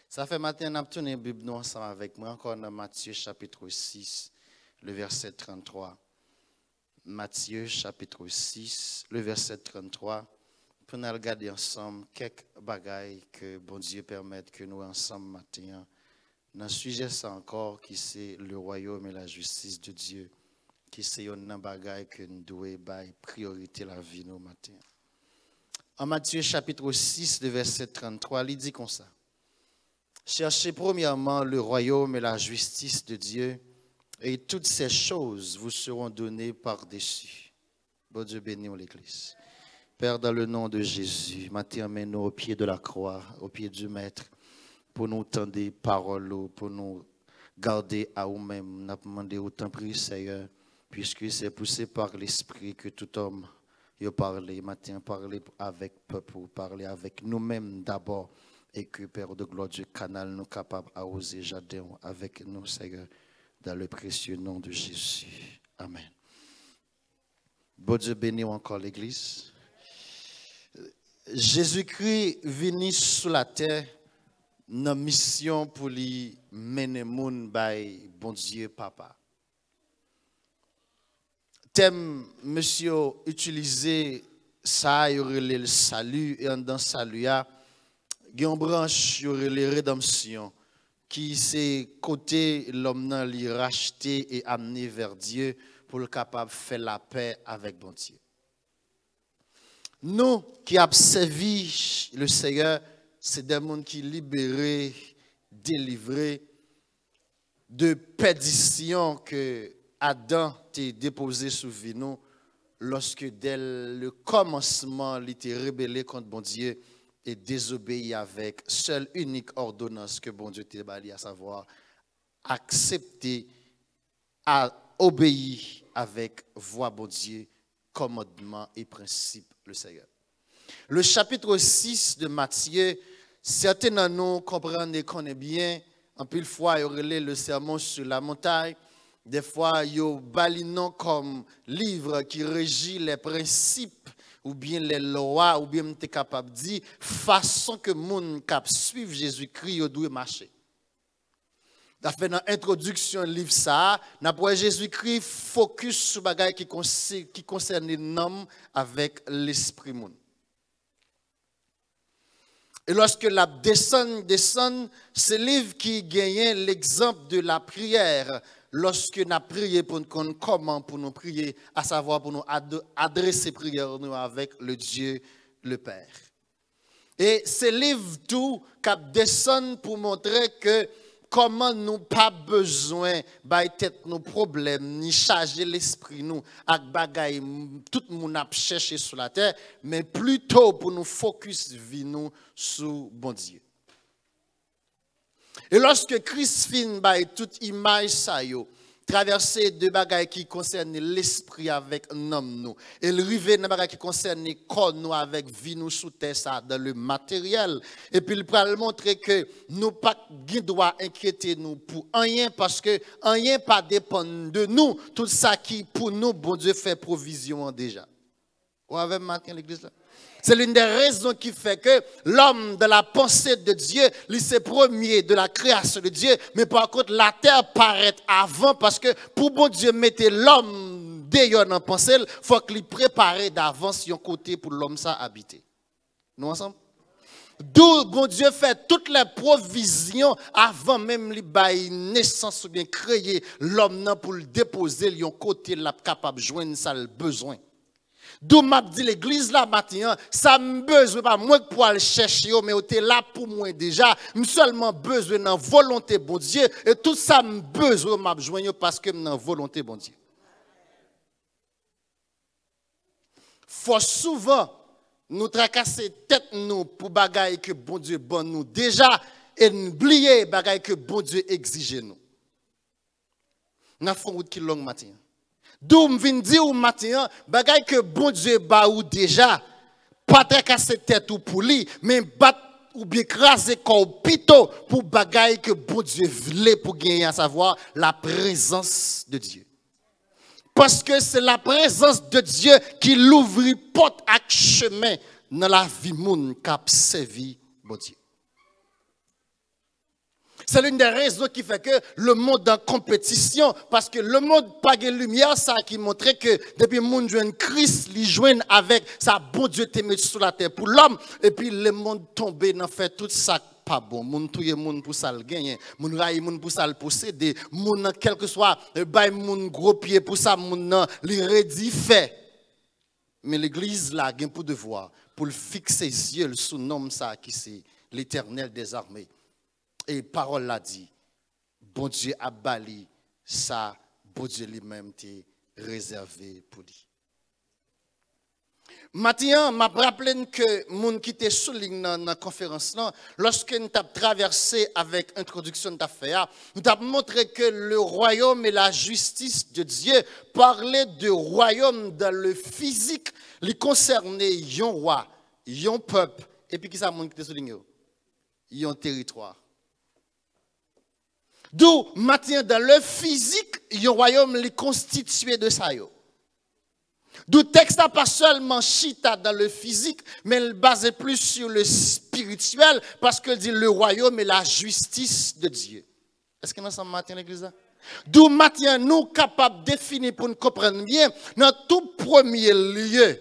Ça fait matin, on a tourné la Bible nous ensemble avec moi, encore dans Matthieu chapitre 6, le verset 33. Matthieu chapitre 6, le verset 33. Pour nous regarder ensemble quelques bagailles que bon Dieu permette que nous ensemble matin. Dans ce sujet, c'est encore qui c'est le royaume et la justice de Dieu, qui c'est un bagaille que nous devons priorité la vie nous matin. En Matthieu chapitre 6, le verset 33, il dit comme ça. Cherchez premièrement le royaume et la justice de Dieu, et toutes ces choses vous seront données par-dessus. Bon Dieu bénisse l'Église. Père, dans le nom de Jésus, matin, emmène-nous au pied de la croix, au pied du Maître, pour nous tendre des paroles, pour nous garder à nous-mêmes. Nous avons demandé autant prier, Seigneur, puisque c'est poussé par l'Esprit que tout homme a parlé. Matin, parler avec le peuple, parler avec nous-mêmes d'abord. Et que, Père de gloire, du canal, nous capables à oser jardin avec nous, Seigneur, dans le précieux nom de Jésus. Amen. Bon Dieu bénit encore l'Église. Jésus-Christ venu sur la terre, dans mission pour lui mener moun by bon Dieu Papa. Thème, monsieur, utilisé ça, il y aurait le salut, et dans salut, il y a une branche, il y aurait la rédemption, qui c'est côté l'homme nan li racheté et amené vers Dieu pour le capable de faire la paix avec bon Dieu. Nous qui avons servi le Seigneur, c'est des gens qui libérés, délivrés de perdition que Adam t'a déposé sous nous lorsque dès le commencement, il était rébellé contre bon Dieu et désobéi avec seule unique ordonnance que bon Dieu t'a bali, à savoir accepter, à obéir avec voix bon Dieu, commandement et principe le Seigneur. Le chapitre 6 de Matthieu, certains d'entre nous comprennent et connaissent bien. En pile fois, il y aurait le sermon sur la montagne. Des fois, il y a balinon comme livre qui régit les principes ou bien les lois, ou bien tu es capable de dire façon que moun cap suivre Jésus-Christ doit marcher. Dans l'introduction du livre ça, n'a Jésus-Christ focus sur bagay qui concerne l'homme avec l'esprit moun. Et lorsque la descend, c'est le livre qui gagne l'exemple de la prière. Lorsque nous prions pour nous, comment pour nous prier, à savoir pour nous adresser prière avec le Dieu, le Père. Et ce livre tout qui descend pour montrer que comment nous pas besoin de tête nos problèmes, ni charger l'esprit nous, avec bagay tout le monde a cherché sur la terre, mais plutôt pour nous focus vie nous sur bon Dieu. Et lorsque Christ fin by toute image ça yo, traverser de bagailles qui concernent l'esprit avec l'homme nous, et le river dans bagailles qui concernent corps nous avec vie nous sous terre ça dans le matériel, et puis il va montrer que nous pas doit inquiéter nous pour rien parce que rien pas dépend de nous, tout ça qui pour nous bon Dieu fait provision déjà. Vous avez matin l'église là? C'est l'une des raisons qui fait que l'homme de la pensée de Dieu, lui c'est premier de la création de Dieu, mais par contre la terre paraît avant parce que pour bon Dieu mettre l'homme d'ailleurs dans la pensée, il faut qu'il prépare d'avance un côté pour l'homme ça habiter. Nous ensemble? D'où bon Dieu fait toutes les provisions avant même li bail naissance ou bien créer l'homme pour le déposer un côté là capable de joindre ça le besoin. D'où m'a dit l'église là matin, ça me besoin pas moi pour aller chercher mais t'es là pour moi déjà, me seulement besoin dans volonté bon Dieu et tout ça me besoin m'a joindre parce que dans volonté bon Dieu. Faut souvent nous tracasser tête nous pour bagaille que bon Dieu bon nous déjà et oublier bagaille que bon Dieu exige nous. N'a font route qui long matin. D'où me vient dire au matin, bagay que bon Dieu ba ou déjà, pas très casser tête ou pour lui, mais bat ou bien craser corps pito pour bagay que bon Dieu voulait pour gagner à savoir la présence de Dieu. Parce que c'est la présence de Dieu qui l'ouvre porte à chemin dans la vie moun k'ap servi bon Dieu. C'est l'une des raisons qui fait que le monde est en compétition, parce que le monde pas de lumière, ça qui montrait que depuis le monde joue Christ, il joue avec ça, bon Dieu te met sur la terre pour l'homme, et puis le monde tombé dans fait tout ça pas bon. Moun touye moun pour ça le gagner, moun raille moun pour ça le posséder, moun quel que soit bay moun gros pied pour ça moun li redi fait. Mais l'église là gagne pour devoir pour fixer ses yeux sous nom ça qui c'est l'Éternel des armées. Et parole l'a dit, bon Dieu a bali ça, bon Dieu lui-même t'est réservé pour lui. Maintenant, m'a rappelé que moun qui était souligné dans la conférence là, lorsque nous avons traversé avec introduction d'affaires, nous avons montré que le royaume et la justice de Dieu parlaient de royaume dans le physique, les concernait yon roi, yon peuple, et puis qui ça moun qui était souligné, yon territoire. D'où maintenant dans le physique, yon royaume les constitué de ça yo. D'où texte n'a pas seulement chita dans le physique, mais il base plus sur le spirituel, parce qu'il dit le royaume et la justice de Dieu. Est-ce que nous sommes matin l'église? D'où maintenant nous capables de définir pour nous comprendre bien, dans tout premier lieu,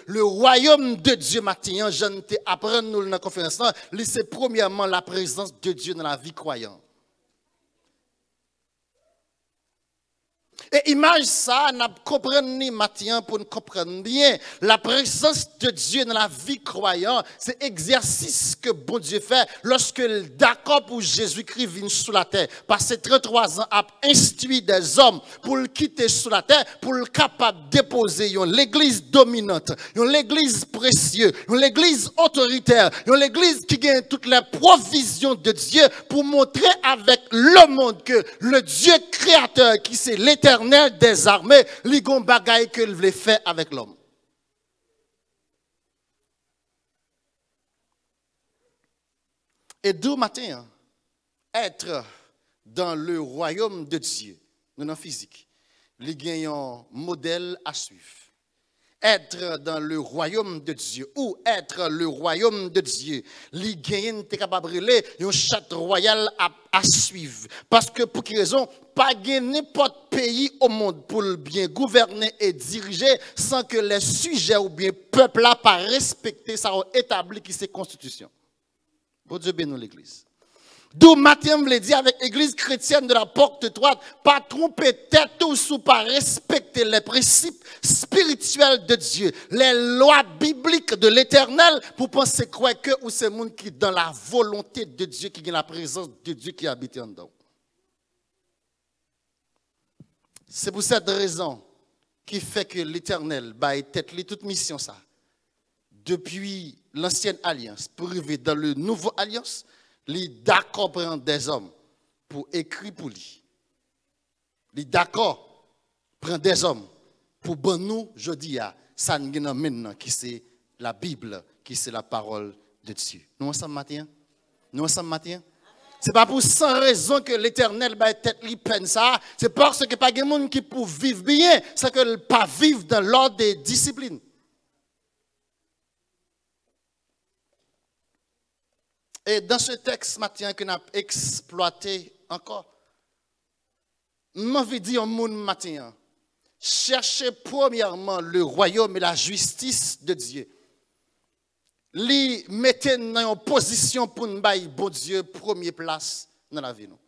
le royaume de Dieu matin, je ne t'apprends nous dans la conférence, c'est premièrement la présence de Dieu dans la vie croyante. Et image ça, nous comprenons maintenant pour nous comprendre bien. La présence de Dieu dans la vie croyante, c'est l'exercice que bon Dieu fait lorsque d'accord pour Jésus-Christ vient sur la terre. Passé 33 ans à instruire des hommes pour le quitter sur la terre, pour le capable de déposer l'église dominante, l'église précieuse, l'église autoritaire, l'église qui gagne toutes les provisions de Dieu pour montrer avec le monde que le Dieu créateur qui c'est l'Éternel des armées, li gon bagay que il voulait faire avec l'homme. Et d'où matin, être dans le royaume de Dieu, non physique, li gen un modèle à suivre. Être dans le royaume de Dieu ou être le royaume de Dieu, li gen te capable relé un charte royal à suivre. Parce que pour quelle raison? Pas n'importe pays au monde pour le bien gouverner et diriger sans que les sujets ou bien peuple là pas respecter ça établi qui c'est constitution. Bon Dieu bénisse l'église. D'où Matthieu me l'a dit avec l'église chrétienne de la porte droite, pas tromper tête ou sous pas respecter les principes spirituels de Dieu, les lois bibliques de l'Éternel pour penser quoi que ou c'est monde qui dans la volonté de Dieu qui a la présence de Dieu qui habite en dedans. C'est pour cette raison qui fait que l'Éternel bah tête li toute mission ça. Depuis l'ancienne alliance pour arriver dans le nouveau alliance, li d'accord prendre des hommes pour écrire pour lui. Li d'accord prendre des hommes pour bon nous jeudi à ça maintenant qui c'est la Bible, qui c'est la parole de Dieu. Nous ensemble matin. Nous ensemble matin. C'est pas pour sans raison que l'Éternel va tête li peine ça, c'est parce que pas de monde qui pour vivre bien, c'est que pas vivre dans l'ordre des disciplines. Et dans ce texte matin que nous avons exploité encore, m'envie dire au monde matin, cherchez premièrement le royaume et la justice de Dieu. Li mettez dans une position pour nous bailler bon Dieu première place dans la vie nous.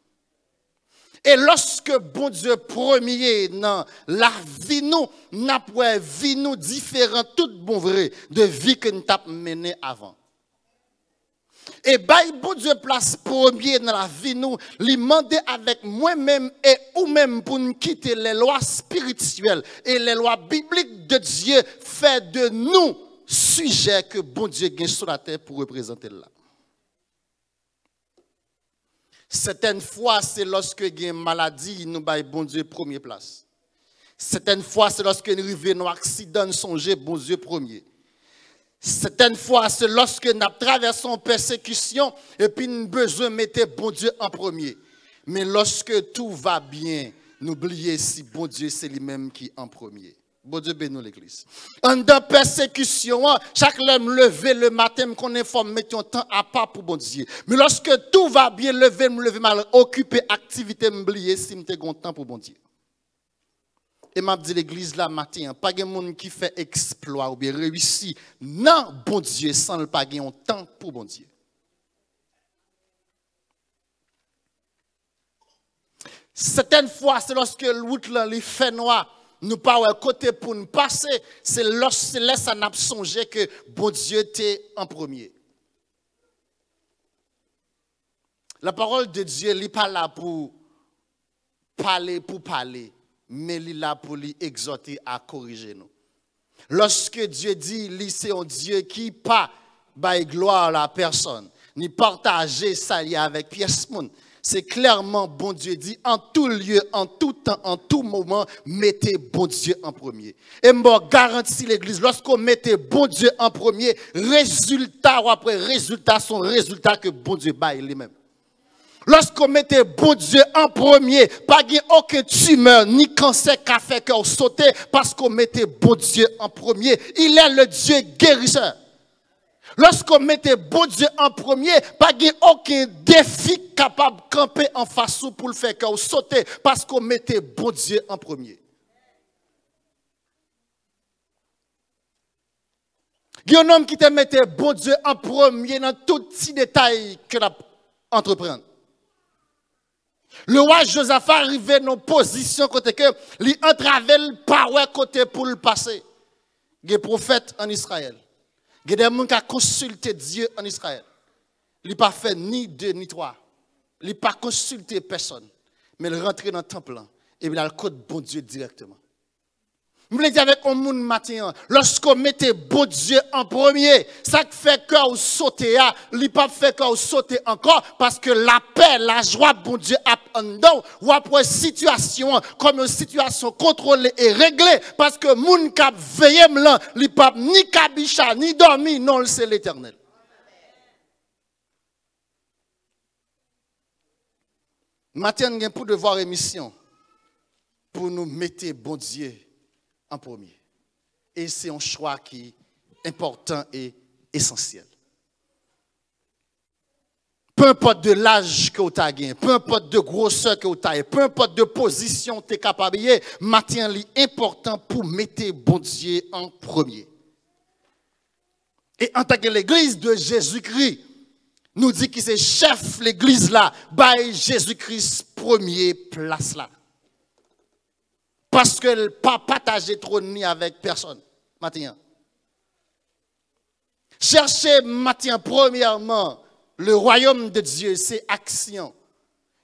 Et lorsque bon Dieu premier dans la vie nous, n'a pas vie nous différent tout bon vrai de vie que nous avons mené avant. Et bail bon Dieu place premier dans la vie nous, lui demander avec moi-même et ou même pour nous quitter les lois spirituelles et les lois bibliques de Dieu fait de nous sujet que bon Dieu gagne sur la terre pour représenter là. Certaines fois, c'est lorsque il y a une maladie, nous bail bon Dieu première place. Certaines fois, c'est lorsque nous arrivons à un accident, nous songeons bon Dieu premier. Certaines fois, c'est lorsque nous traversons une persécution et puis nous avons besoin de mettre bon Dieu en premier. Mais lorsque tout va bien, n'oubliez si bon Dieu c'est lui-même qui est en premier. Bon Dieu bénit l'église. En dans persécution, chaque homme levé le matin, qu'on informe, mettons temps à part pour bon Dieu. Mais lorsque tout va bien, lever mal, occuper, activité, m'oublier, si m'te content pour bon Dieu. Et m'a dit l'église là matin, pas de monde qui fait exploit ou bien réussit. Non, bon Dieu, sans le pas un temps pour bon Dieu. Certaines fois, c'est lorsque le route là, les fait noir. Nous pas un côté pour nous passer, c'est lorsque ça n'a pas songé que bon Dieu était en premier. La parole de Dieu n'est pas là pour parler, mais il est là pour lui exhorter à corriger nous. Lorsque Dieu dit, c'est un Dieu qui pas bail gloire à la personne, ni partager ça avec pièce monde. C'est clairement, bon Dieu dit, en tout lieu, en tout temps, en tout moment, mettez bon Dieu en premier. Et moi, garantis l'église, lorsqu'on mettait bon Dieu en premier, résultat ou après résultat sont résultats que bon Dieu baille lui-même. Lorsqu'on mettait bon Dieu en premier, pas aucun tumeur ni cancer qui a fait qu'on sautait parce qu'on mettait bon Dieu en premier. Il est le Dieu guérisseur. Lorsqu'on mettait bon Dieu en premier, pas aucun défi capable de camper en face pour le faire qu'on sautait parce qu'on mettait bon Dieu en premier. Il y a un homme qui te mettait bon Dieu en premier dans tout petit détail que l'on entreprend. Le roi Josaphat arrivait dans une position côté que il entravait le power côté pour le passer. Il y a des prophètes en Israël. Il y a des gens qui ont consulté Dieu en Israël. Il n'a pas fait ni deux ni trois. Il n'a pas consulté personne. Mais il rentre dans le temple et il a le code bon Dieu directement. Je voulais dire avec un monde matin, lorsqu'on mettait bon Dieu en premier, ça fait que vous sautez, il n'a pas fait que vous sautez encore, parce que la paix, la joie, bon Dieu a en dedans, ou après situation, comme une situation contrôlée et réglée, parce que moun kap veillé m'lan, il pas ni kabicha, ni dormi, non, c'est l'Éternel. Matin, nous avons pour devoir émission, pour nous mettre bon Dieu en premier. Et c'est un choix qui est important et essentiel. Peu importe de l'âge que tu as gagné, peu importe de grosseur que tu as, peu importe de position que tu es capable de matin, c'est important pour mettre bon Dieu en premier. Et en tant que l'église de Jésus-Christ, nous dit que c'est chef l'église là, by Jésus-Christ premier place là. Parce qu'elle n'a pas partagé trop ni avec personne. Matin. Cherchez matin, premièrement, le royaume de Dieu, c'est action.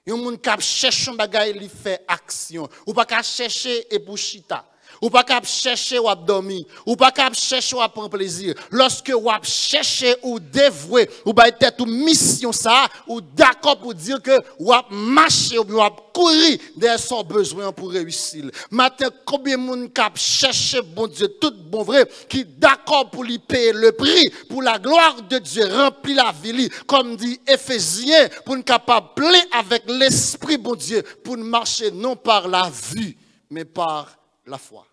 Il y a un monde qui cherche un bagage, il fait action. Ou pas qu'à chercher et pour chita. Ou pas qu'à chercher ou à dormir. Ou pas qu'à chercher ou à prendre plaisir. Lorsque ou à chercher ou dévouer, ou bah être une mission ça, ou d'accord pour dire que ou à marcher ou à courir derrière son besoin pour réussir. Matin, combien de monde qui chercher bon Dieu, tout bon vrai, qui d'accord pour lui payer le prix, pour la gloire de Dieu, remplir la vie, comme dit Éphésiens, pour nous capable plein avec l'esprit bon Dieu, pour nous marcher non par la vue, mais par la foi.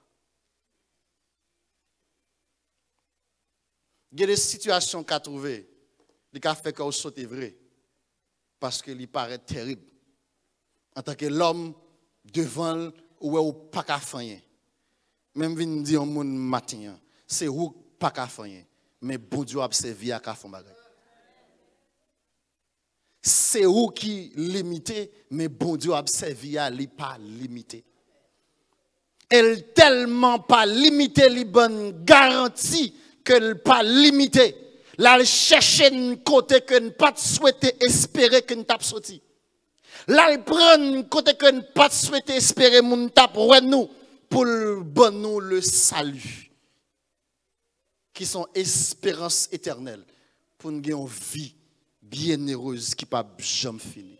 Il y a des situations qu'a trouvées, qui a fait qu'on saute vrai, parce qu'il paraît terrible. En tant que l'homme devant ou pas qu'à faire. Même vient dire au monde matin, c'est où pas qu'à faire, mais bon Dieu a servi à qu'à faire bagay. C'est où qui limité, mais bon Dieu a servi à li pas limité. Elle tellement pas limité les bonnes garanties qu'elle pas limité. Là elle cherche un côté que ne pas souhaiter espérer que ne tape sorti. Là elle prend un côté que ne pas souhaiter espérer mon tape nous pour bon nous le salut. Qui sont espérance éternelle pour nous gagner une vie bien heureuse qui pas jamais finir.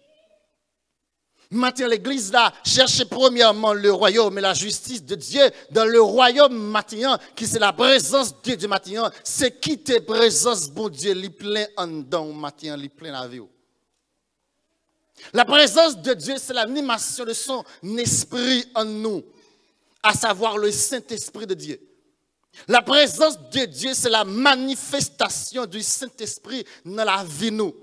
Matin, l'église là, cherche premièrement le royaume et la justice de Dieu dans le royaume matin, qui c'est la présence de Dieu matin, c'est quitter présence bon Dieu, li plein en dedans matin, li plein la vie. La présence de Dieu, c'est l'animation de son esprit en nous. à savoir le Saint-Esprit de Dieu. La présence de Dieu, c'est la manifestation du Saint-Esprit dans la vie de nous.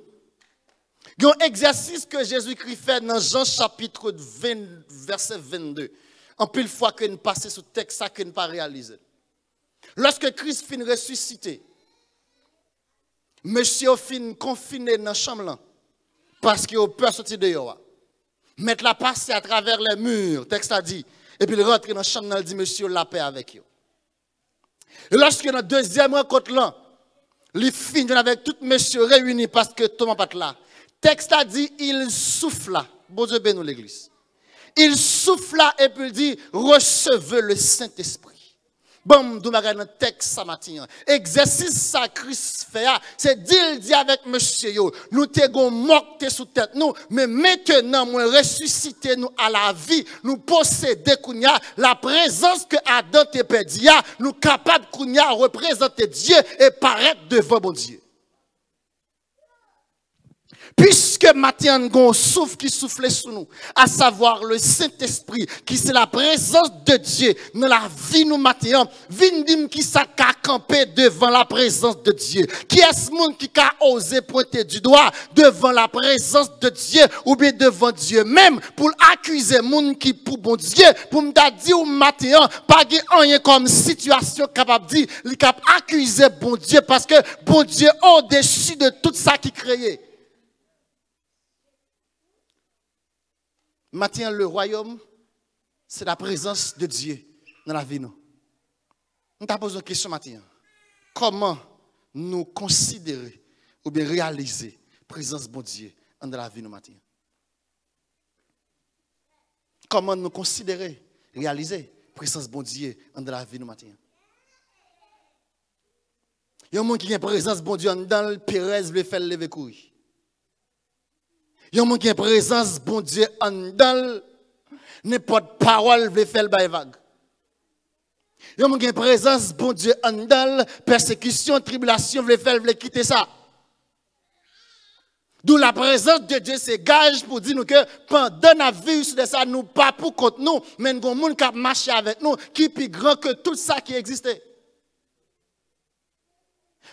Il y a un exercice que Jésus-Christ fait dans Jean chapitre 20, verset 22. En pile fois que nous passons ce texte, ça que nous pas réalisé. Lorsque Christ finit ressuscité, monsieur fin confiné dans la chambre là, parce qu'il a peur de sortir dehors. Mettre la passer à travers les murs, texte a dit, et puis il rentre dans la chambre et dit, monsieur, la paix avec vous. Et lorsque dans la deuxième rencontre là, il finit avec tout monsieur réunis parce que Thomas pas là. Texte a dit, il souffla. Bon Dieu bénisse l'église. Il souffla et puis il dit, recevez le Saint-Esprit. Bon, nous avons un texte ça matin. Exercice ça Christ fait, c'est dit avec monsieur yo. Nous t'avons moqué sous tête nous, mais maintenant nous ressuscité nous à la vie, nous posséder kounya la présence que Adam te perdu, nous capables kounya représenter Dieu et paraître devant bon Dieu. Puisque maintenant, nous avons un souffle qui souffle sur nous, à savoir le Saint-Esprit, qui c'est la présence de Dieu dans la vie nous maintenant, vin qui s'est campé devant la présence de Dieu. Qui est ce monde qui a osé pointer du doigt devant la présence de Dieu ou bien devant Dieu même pour accuser monde qui pour bon Dieu, pour me dire au matin, pas rien comme situation capable de dire, il cap accuser bon Dieu parce que bon Dieu au-dessus de tout ça qui créé. Maintenant, le royaume, c'est la présence de Dieu dans la vie. Nous t'avons posé une question maintenant. Comment nous considérer ou bien réaliser la présence de Dieu dans la vie nous maintenant? Comment nous considérer, réaliser la présence de Dieu dans la vie nous maintenant? Il y a un monde qui a une présence de Dieu dans le Pérez, veut faire lever couille. Il y a un monde qui a une présence, bon Dieu, en dans n'importe parole veut faire le vague. Il y a un monde qui a une présence, bon Dieu, en dans persécution, tribulation veut faire quitter ça. D'où la présence de Dieu, c'est gage pour dire nous que pendant la vie de ça, nous pas pour contre nous, mais nous avons un monde qui a marché avec nous, qui est plus grand que tout ça qui existait.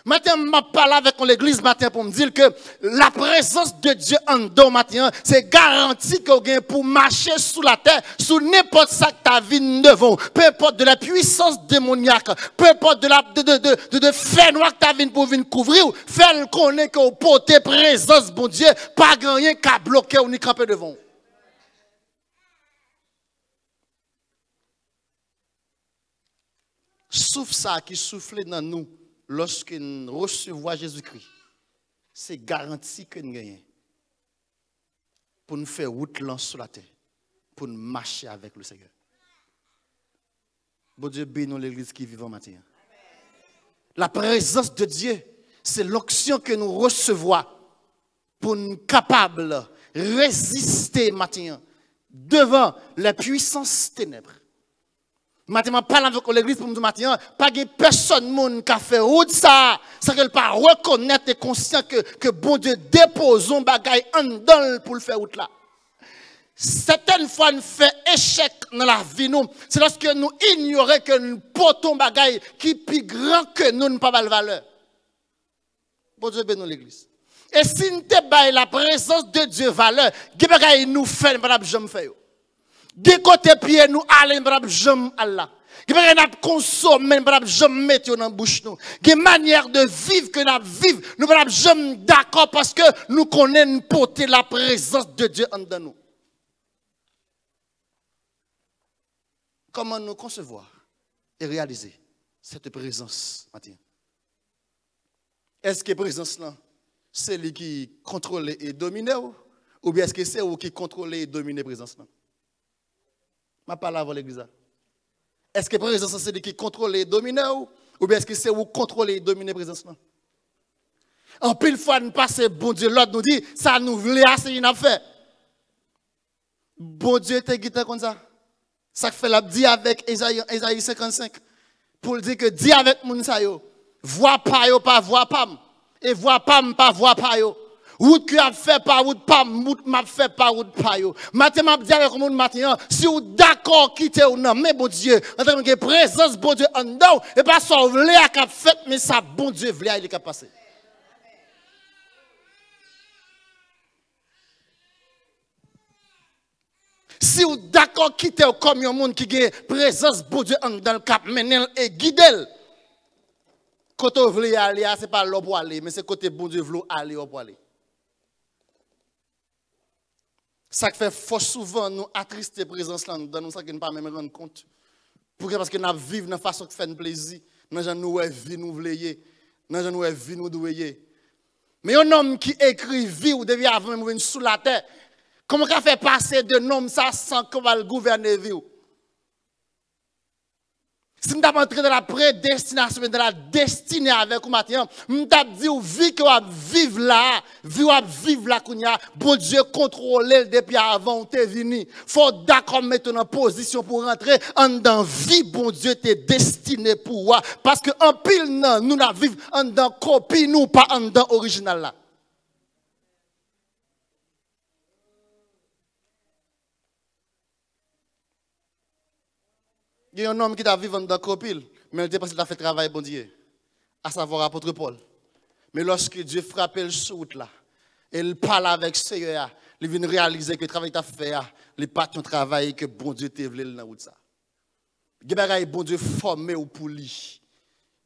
Maintenant, je parle avec l'église matin pour me dire que la présence de Dieu en dedans matin, c'est garanti que vous avez pour marcher sous la terre, sous n'importe ça que ta vie devant. Peu importe de la puissance démoniaque, peu importe de fait noir que ta vie pour venir couvrir, faire connaître que vous portez présence, bon Dieu, pas rien qu'à bloquer ou ni camper devant. Souffle ça qui souffle dans nous. Lorsque nous recevons Jésus-Christ, c'est garanti que nous gagnons. Pour nous faire route lance sur la terre. Pour nous marcher avec le Seigneur. Bon Dieu bénisse l'église qui vit en matin. La présence de Dieu, c'est l'onction que nous recevons pour nous capables de résister matin devant la puissance ténèbres. Maintenant, je parle avec l'église pour me dire maintenant, pas de personne qui a fait route ça, ça qu'elle pas reconnaître et conscient que bon Dieu dépose un bagage en dedans pour le faire route là. Certaines fois, nous fait échec dans la vie nous, c'est lorsque nous ignorons que nous portons un bagage qui est plus grand que nous, pas de valeur. Bon Dieu bénisse l'église. Et si nous te la présence de Dieu valeur, des bagages nous fait, madame, je me fais. De côté pied nous allons brab jam Allah. Que n'a consommer brab jam mettre dans bouche nous. Que manière de vivre que n'a vivre nous brab jam d'accord parce que nous connaissons porter la présence de Dieu en nous. Comment nous concevoir et réaliser cette présence matin? Est-ce que présence là c'est lui qui contrôle et domine ou bien est-ce que c'est vous qui contrôle et domine présence là? Je parle avant l'église. Est-ce que la présence c'est lui qui contrôle et domine ou bien est-ce que c'est vous contrôler et dominer la présence? En pile fois, nous passons, bon Dieu, l'autre nous dit, ça nous voulait assez une affaire. Bon Dieu te guide comme ça. Ça fait la dit avec Esaïe 55. Pour dire que dit avec moun sa yo. Voix pas yo, pas voix pam. Et voix pam, pas voix pas yo. Route que a fait par route, pas route m'a fait par route pas yo. Matin m'a dit avec monde matin, si vous d'accord quitter ou non, mais bon Dieu, en tant que présence bon Dieu en dedans, et pas ça vle a qu'a fait, mais ça bon Dieu vle il est capable passer. Si vous d'accord quitter comme un monde qui a présence bon Dieu en dans le cap mener et guider. Côté vous voulez aller, c'est pas là pour aller, mais c'est côté bon Dieu veut aller pour aller. Ça fait fort souvent nous attrister présence là dans nous ça qui ne pas même rendre compte. Pourquoi parce que nous vivons dans façon de faire plaisir, dans gens nous vie nous voulier, dans gens nous vie nous douiller. Mais un homme qui écrit vie ou devient avant même venir sous la terre, comment qu'a fait passer de nom ça sans qu'on va le gouverner vie? Si nous avons entré dans la prédestination, dans la destinée avec vous maintenant, nous avons dit que vie que vous vivre là, vie que vivre là, bon Dieu contrôle depuis avant que tu es venu. Il faut d'accord mettre en position pour rentrer en dans vie, bon Dieu t'es destiné pour vous. Parce que en pile, nous la vivons en dans copie, nous pas en dans original là. Il y a un homme qui t'a vécu dans copil, mais il parce qu'il a fait travail bon Dieu, à savoir apôtre Paul. Mais lorsque Dieu frappe le sur là, et il parle avec Seigneur, il vient réaliser que le travail t'a fait, il pas ton travail que bon Dieu t'a voulu dans route ça. Il y a bon Dieu formé ou pour lui.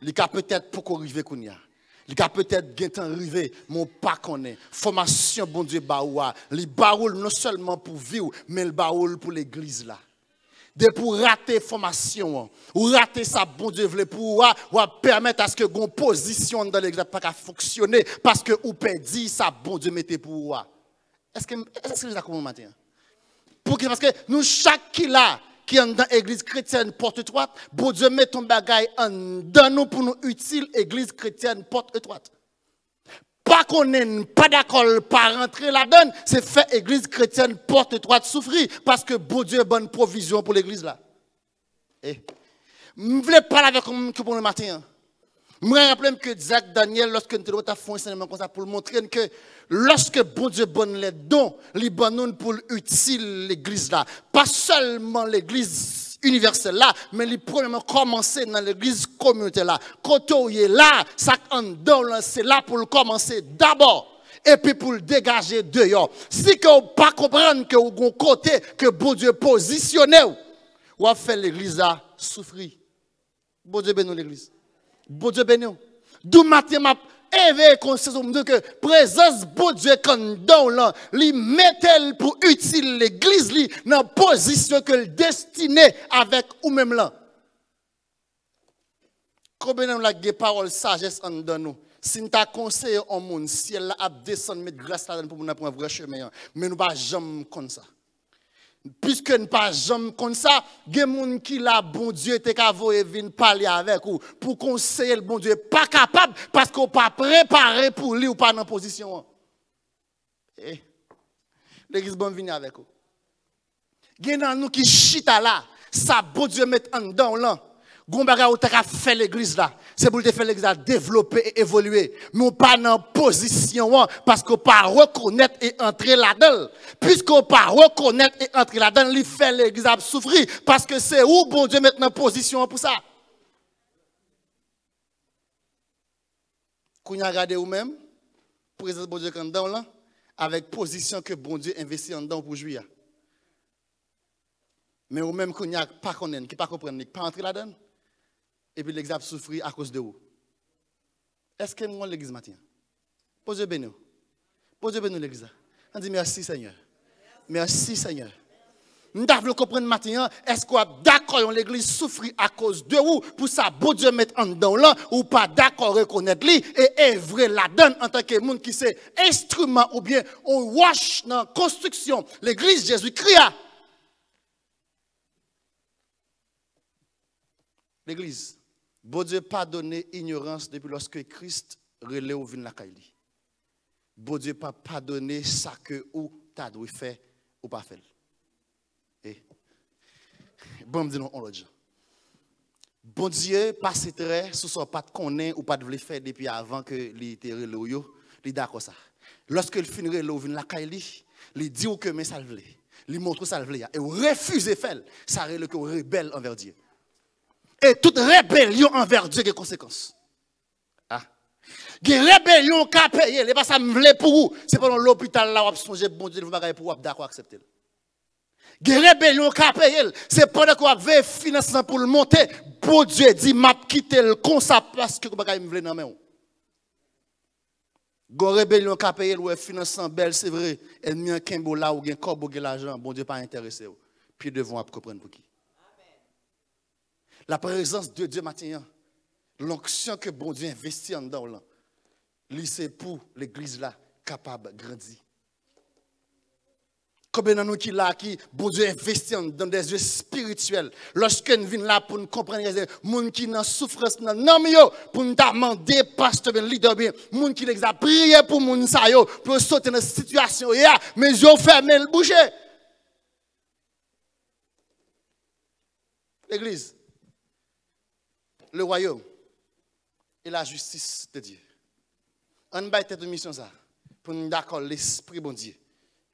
Il a peut-être pour arriver kounya. Il a peut-être bien arrivé, mon pas connaît. Formation bon Dieu baoua, il baoul non seulement pour vivre, mais il baoul pour l'église là. De pour rater formation ou rater ça bon Dieu veut pour ou permettre à ce que gon position dans l'église pas fonctionner parce que ou perdit ça bon Dieu mettez pour est-ce que vous avez matin pourquoi parce que nous chaque qui là qui est dans l'église chrétienne porte étroite bon Dieu met ton bagage en dans nous pour nous utile église chrétienne porte étroite. Pas qu'on n'est pas d'accord, pas rentrer là-dedans, c'est faire église chrétienne porte étroite souffrir parce que bon Dieu a bonne provision pour l'église là. Je voulais parler avec vous pour le matin. Je me rappelle que Jacques Daniel, lorsque nous avons fait un enseignement comme ça pour montrer que lorsque bon Dieu donne les dons, il donne pour utile l'église là. Pas seulement l'église universelle là, mais il premièrement commencer dans l'église communautaire là. Quand on est là, ça c'est là pour le commencer d'abord. Et puis pour le dégager dehors. Si vous ne pas comprendre que vous avez un côté que bon Dieu positionné, ou a fait l'église là souffrir. Bon Dieu bénit l'église. Bon Dieu bénit. D'où matin m'a éveillé conscience que présence bon Dieu quand dans là, li mettel pour utile l'église li dans position que le destiné avec ou même là. Combien nous la parole sagesse en dans nous. Si nous t'a conseillé au monde ciel là a descendre mettre grâce là pour nous prendre vrai chemin mais nous pas jamais comme ça. Puisque nous pas jamais comme ça, il y a des gens qui là, bon Dieu, te cavoye vin parler avec vous pour conseiller le bon Dieu, pas capable parce qu'on pas préparé pour lui ou pas dans position. L'église bon venir avec vous. Il y a nous qui chita là, ça bon Dieu met en dedans là. Gombaga ou t'as fait l'église là, c'est pour te faire l'église là développer et évoluer. Mais on pas dans position parce qu'on pas reconnaître et entrer là-dedans. Puisqu'on pas reconnaître et entrer là-dedans, il fait l'église à souffrir parce que c'est où bon Dieu met en position pour ça. Qu'on a regardé ou même présence bon Dieu quand dedans là avec position que bon Dieu investit en dedans pour jouir. Mais ou même qu'on a pas connaître, qui pas comprendre, qui pas entrer là-dedans. Et puis l'église a souffert à cause de vous. Est-ce que moi l'église matin? Posez béni. Posez béni l'église. On dit merci Seigneur. Merci Seigneur. Nous devons comprendre matin, est-ce qu'on est d'accord l'église souffre à cause de vous pour ça bon Dieu mettre en dedans là ou pas d'accord reconnaître lui et œuvrer là-dedans en tant que monde qui c'est instrument ou bien on wash dans construction l'église Jésus-Christ. L'église, bon Dieu pas donné ignorance depuis lorsque Christ relève au vin la caille. Bon Dieu pas pardonné ça que ou t'as dû faire ou pas faire. Bon me dit non on l'autre. Bon Dieu passe très sous son pas de connaître ou pas de faire depuis avant que il était relève yo, il d'accord ça. Lorsque le finit là, vient la caille, il dit que mais ça le voulait. Il montre ça le voulait et refuse de faire. Ça relève que rebelle envers Dieu. Et toute rébellion envers Dieu a des conséquences. Ah. Des rébellion qu'a payé, les pas ça me voulait pour vous. C'est pendant l'hôpital là où on songe bon Dieu vous pas pour vous d'accord accepter. Des rébellion qu'a payé, c'est pendant qu'on avait financement pour le monter, bon Dieu dit m'a quitter le comme ça parce que vous pas me voulait dans main. Gon rébellion qu'a payé ou financement belle c'est vrai, ennemi un kimbo là ou gen corbeau gen l'argent, bon Dieu pas intéressé. Puis devons comprendre pour qui. La présence de Dieu matin, l'onction que bon Dieu investit en dedans là, c'est pour l'église là capable de grandir. Combien de nous qui là qui bon Dieu investit dans des yeux spirituels. Lorsque nous venons là pour nous comprendre les gens qui dans souffrance non mais pour nous demander pasteur ben leader bien, monde qui les a prié pour moun sa yo pour sauter dans situation ya, mais yo fermé le boucher. L'église, le royaume et la justice de Dieu. On va être mission ça pour nous d'accord l'esprit bon Dieu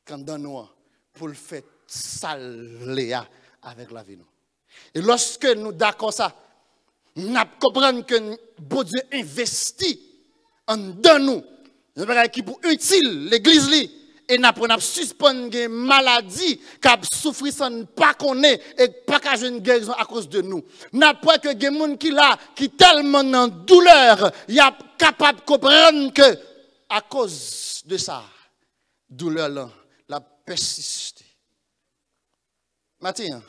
quand dans nous pour le faire saler avec la vie. Et lorsque nous d'accord ça, nous comprenons que bon Dieu investit en dans nous, qui pour utile l'église li et nous prenons suspendre des maladies qui souffrent sans pas connaître et pas qu'à une guérison à cause de nous. Nous prenons que des gens qui là qui tellement en douleur, il a capable de comprendre que à cause de ça, douleur là, la persiste. Maintenant,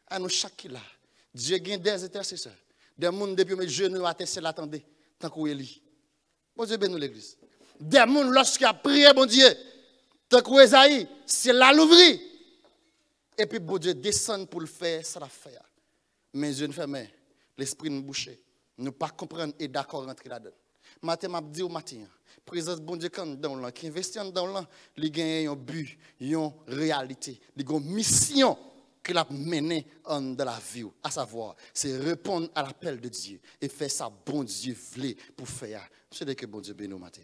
à nous chaque là, Dieu a des intercesseurs, des gens depuis mes genoux à terre l'attendait tant qu'on est li. Bon Dieu bénit l'église. Des gens lorsqu'il a prié bon Dieu, tant qu'on Esaïe, c'est là l'ouvrir. Et puis bon Dieu descend pour le faire, ça la fait. Mes yeux fermés, l'esprit nous bouché, nous pas comprendre et d'accord rentrer là-dedans. Matin m'a dit au matin, présence bon Dieu quand dans là qui investit dans là, il gagne un but, une réalité, il a une mission qu'il a menée dans la vie, à savoir, c'est répondre à l'appel de Dieu et faire ça bon Dieu voulait pour faire. C'est que bon Dieu bénisse au matin.